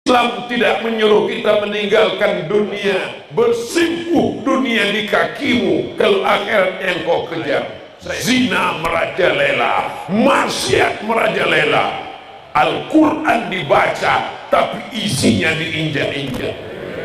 Islam tidak menyuruh kita meninggalkan dunia, bersimpuh dunia di kakimu, kalau akhirat yang kau kejar. Zina merajalela, maksiat merajalela, Al-Quran dibaca tapi isinya diinjak-injak.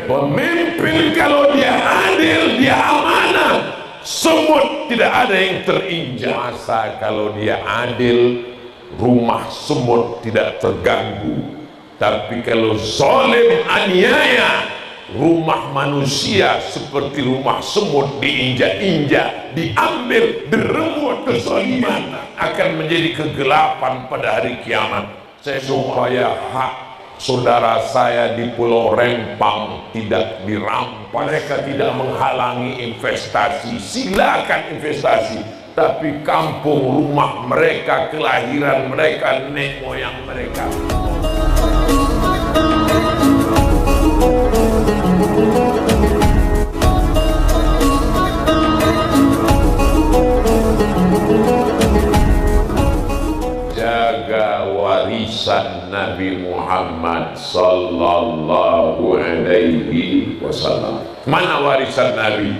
Pemimpin kalau dia adil, dia amanah, semut tidak ada yang terinjak. Masa kalau dia adil, rumah semut tidak terganggu. Tapi kalau zalim aniaya, rumah manusia seperti rumah semut diinjak-injak, diambil, diremut kezaliman, akan menjadi kegelapan pada hari kiamat. Supaya hak saudara saya di Pulau Rempang tidak dirampas, mereka tidak menghalangi investasi, silakan investasi, tapi kampung rumah mereka, kelahiran mereka, nenek moyang mereka. Jaga warisan Nabi Muhammad sallallahu alaihi wasallam. Mana warisan Nabi?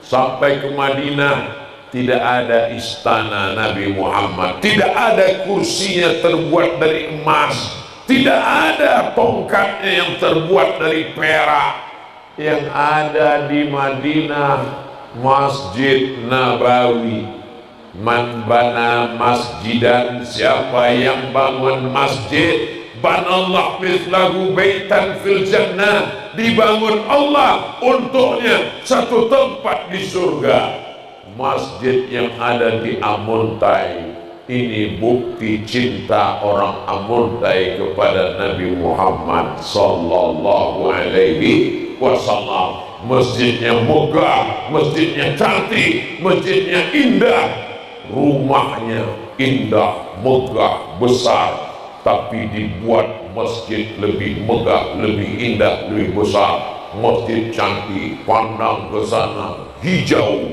Sampai ke Madinah tidak ada istana Nabi Muhammad, tidak ada kursinya terbuat dari emas, tidak ada tongkatnya yang terbuat dari perak. Yang ada di Madinah Masjid Nabawi. Man bana masjidan, siapa yang bangun masjid, banallah mithlahu baitan fil jannah, dibangun Allah untuknya satu tempat di surga. Masjid yang ada di Amuntai ini bukti cinta orang Amuntai kepada Nabi Muhammad sallallahu alaihi wasallam. Masjidnya megah, masjidnya cantik, masjidnya indah, rumahnya indah, megah, besar, tapi dibuat masjid lebih megah, lebih indah, lebih besar. Masjid cantik, pandang ke sana, hijau,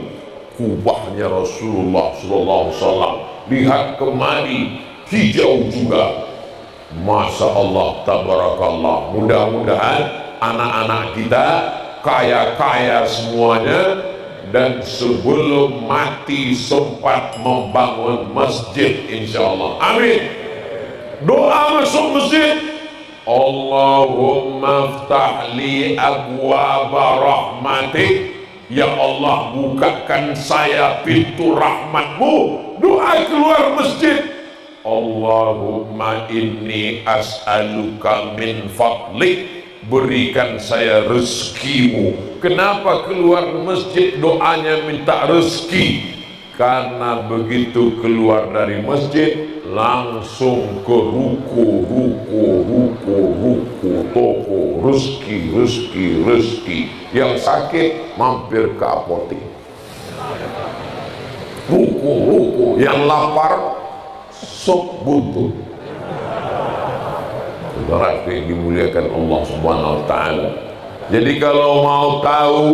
kubahnya Rasulullah SAW. Lihat kemari, hijau juga. Masya Allah, tabarakallah. Mudah-mudahan anak-anak kita kaya-kaya semuanya, dan sebelum mati sempat membangun masjid, insyaallah. Amin. Doa masuk masjid, Allahumma ftah li abwaba rahmatik, ya Allah bukakan saya pintu rahmatmu. Doa keluar masjid, Allahumma inni as'aluka min fadlik, berikan saya rezekimu. Kenapa keluar masjid doanya minta rezeki? Karena begitu keluar dari masjid langsung ke ruku, toko, rezeki. Yang sakit mampir ke apotek, ruku. Yang lapar sop buntut. Saudara yang dimuliakan Allah Subhanahu wa taala. Jadi kalau mau tahu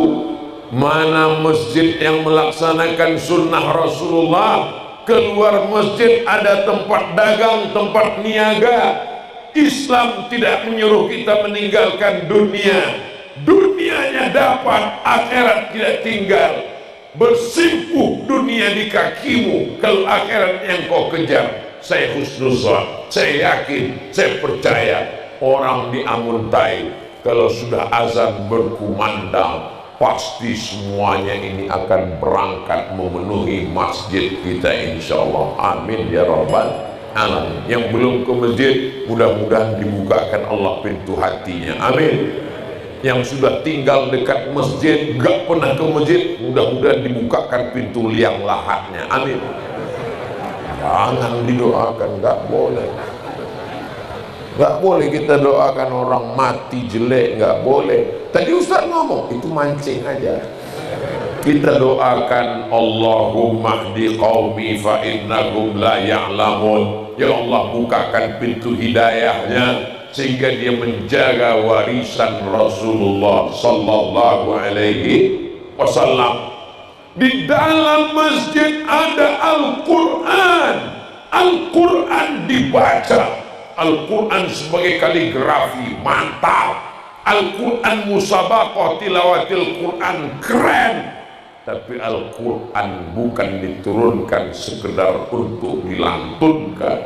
mana masjid yang melaksanakan sunnah Rasulullah, keluar masjid ada tempat dagang, tempat niaga. Islam tidak menyuruh kita meninggalkan dunia. Dunianya dapat, akhirat tidak tinggal. Bersimpuh dunia di kakimu, kalau akhirat yang kau kejar. Saya husnuzan, saya yakin, saya percaya orang di Amuntai kalau sudah azan berkumandang, pasti semuanya ini akan berangkat memenuhi masjid kita, insyaallah. Amin ya rabbal alamin. Yang belum ke masjid, mudah-mudahan dibukakan Allah pintu hatinya. Amin. Yang sudah tinggal dekat masjid, gak pernah ke masjid, mudah-mudahan dibukakan pintu liang lahatnya. Amin. Jangan didoakan, gak boleh. Gak boleh kita doakan orang mati jelek, gak boleh. Tadi Ustaz ngomong, itu mancing aja. Kita doakan Allahumma hdi qaumi fa innahum la ya'lamun. Ya Allah, bukakan pintu hidayahnya sehingga dia menjaga warisan Rasulullah sallallahu alaihi wasallam. Di dalam masjid ada Al-Quran. Al-Quran dibaca. Al-Quran sebagai kaligrafi, mantap. Al-Quran musabaqah tilawatil Quran, keren. Tapi Al-Quran bukan diturunkan sekedar untuk dilantunkan.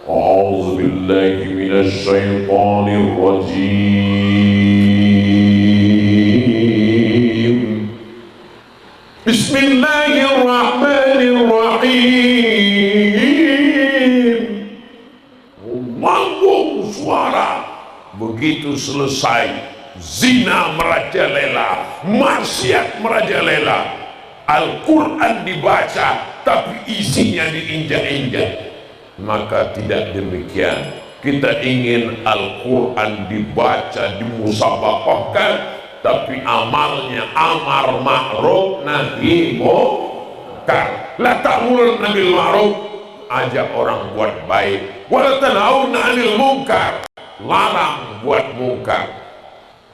A'udzubillahi minasyaitonir rajim. Bismillahirrahmanirrahim. Manggung suara. Begitu selesai, zina merajalela, maksiat merajalela. Al-Quran dibaca, tapi isinya diinjak-injak. Maka tidak demikian. Kita ingin Al-Quran dibaca, dimusabaqahkan, tapi amalnya amar ma'ruf nahi munkar. La ta'muruna bil ma'ruf, ajak orang buat baik. Wa la tanhauna 'anil munkar, larang buat munkar.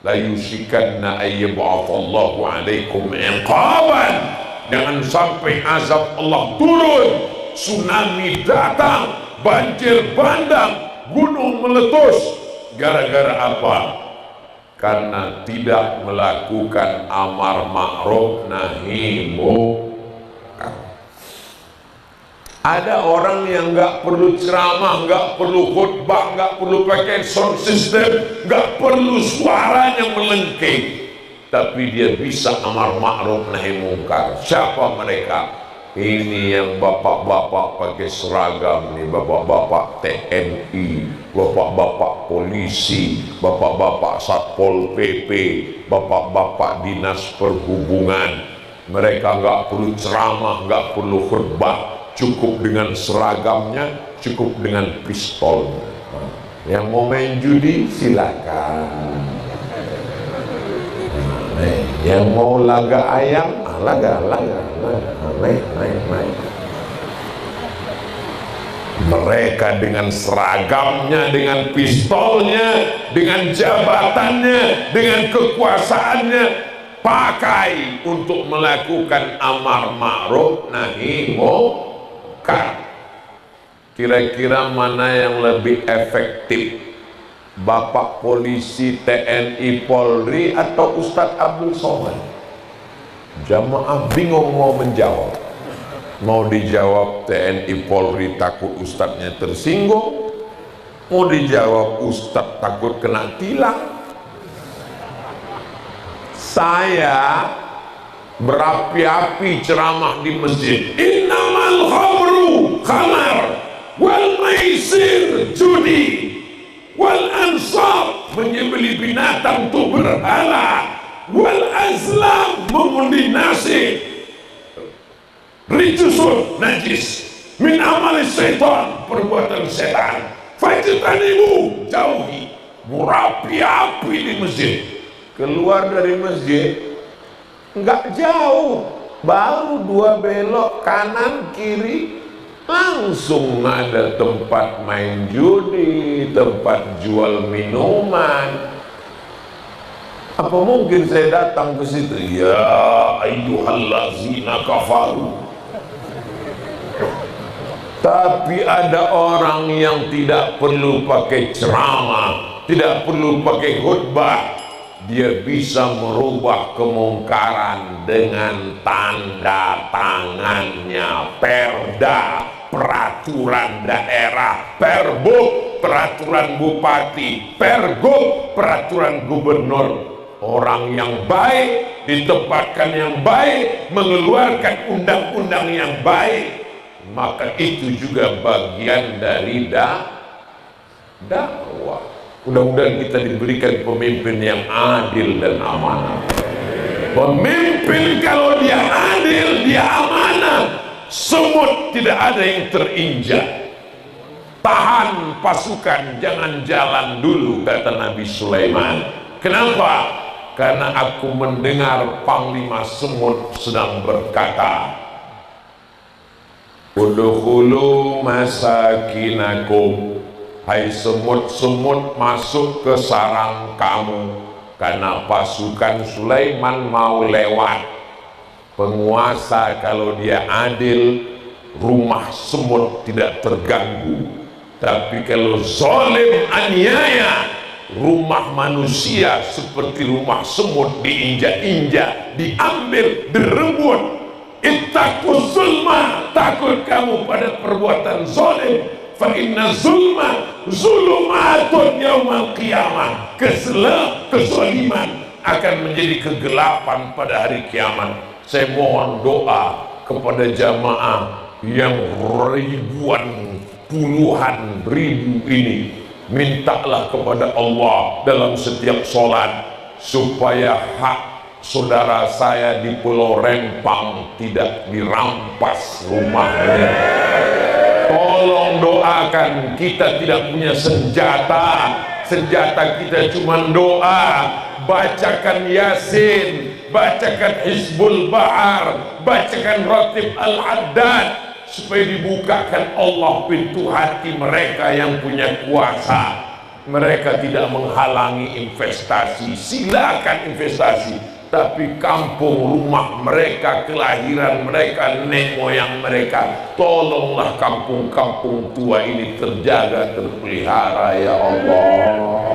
La yusikanna ayyab'athallahu 'alaikum iqaban, jangan sampai azab Allah turun, tsunami datang, banjir bandang, gunung meletus. Gara-gara apa? Karena tidak melakukan amar ma'ruf nahi munkar. Ada orang yang nggak perlu ceramah, nggak perlu khutbah, nggak perlu pakai sound system, nggak perlu suaranya melengking, tapi dia bisa amar ma'ruf nahi munkar. Siapa mereka? Ini yang bapak-bapak pakai seragam nih, bapak-bapak TNI, bapak-bapak polisi, bapak-bapak Satpol PP, bapak-bapak dinas perhubungan. Mereka nggak perlu ceramah, nggak perlu khutbah, cukup dengan seragamnya, cukup dengan pistolnya. Yang mau main judi silakan. Yang mau laga ayam, laga, naik. Mereka dengan seragamnya, dengan pistolnya, dengan jabatannya, dengan kekuasaannya, pakai untuk melakukan amar ma'ruf nahi munkar. Kira-kira mana yang lebih efektif? Bapak polisi, TNI, Polri, atau Ustadz Abdul Somad? Jamaah bingung mau menjawab. Mau dijawab TNI, Polri takut ustadznya tersinggung, mau dijawab ustadz takut kena tilang. Saya berapi-api ceramah di masjid, innamal khamru khamar wal maisir judi wal ansab menyembelih binatang untuk berhala, wal azlam mengundi nasi, rijusun najis, min amali syaitan perbuatan setan, fajtanibu jauhi. Berapi-api di masjid. Keluar dari masjid nggak jauh, baru 2 belok kanan kiri, langsung ada tempat main judi, tempat jual minuman. Apa mungkin saya datang ke situ? Ya ayyuhallazina kafaru. Tapi ada orang yang tidak perlu pakai ceramah, tidak perlu pakai khutbah, dia bisa merubah kemungkaran dengan tanda tangannya. Perda, peraturan daerah, perbuk, peraturan bupati, pergub, peraturan gubernur. Orang yang baik ditempatkan yang baik, mengeluarkan undang-undang yang baik, maka itu juga bagian dari dakwah. Mudah-mudahan kita diberikan pemimpin yang adil dan amanah. Pemimpin kalau dia adil, dia amanah, semut tidak ada yang terinjak. Tahan pasukan, jangan jalan dulu, kata Nabi Sulaiman. Kenapa? Karena aku mendengar Panglima Semut sedang berkata, udkhulu masakinakum, hai semut-semut masuk ke sarang kamu. Karena pasukan Sulaiman mau lewat. Penguasa kalau dia adil, rumah semut tidak terganggu. Tapi kalau zalim aniaya, rumah manusia seperti rumah semut diinjak-injak, diambil, direbut. Ittaqu zulma, takut kamu pada perbuatan zalim. Fa inna zulma zulumatun yaumal qiyamah. Kezaliman akan menjadi kegelapan pada hari kiamat. Saya mohon doa kepada jamaah yang ribuan, puluhan ribu ini, mintalah kepada Allah dalam setiap sholat supaya hak saudara saya di Pulau Rempang tidak dirampas rumahnya. Tolong doakan, kita tidak punya senjata, senjata kita cuma doa. Bacakan Yasin, bacakan Hizbul Bahar, bacakan Ratib Al-Haddad, supaya dibukakan Allah pintu hati mereka yang punya kuasa. Mereka tidak menghalangi investasi, silakan investasi, tapi kampung rumah mereka, kelahiran mereka, nenek moyang mereka, tolonglah kampung-kampung tua ini terjaga, terpelihara ya Allah.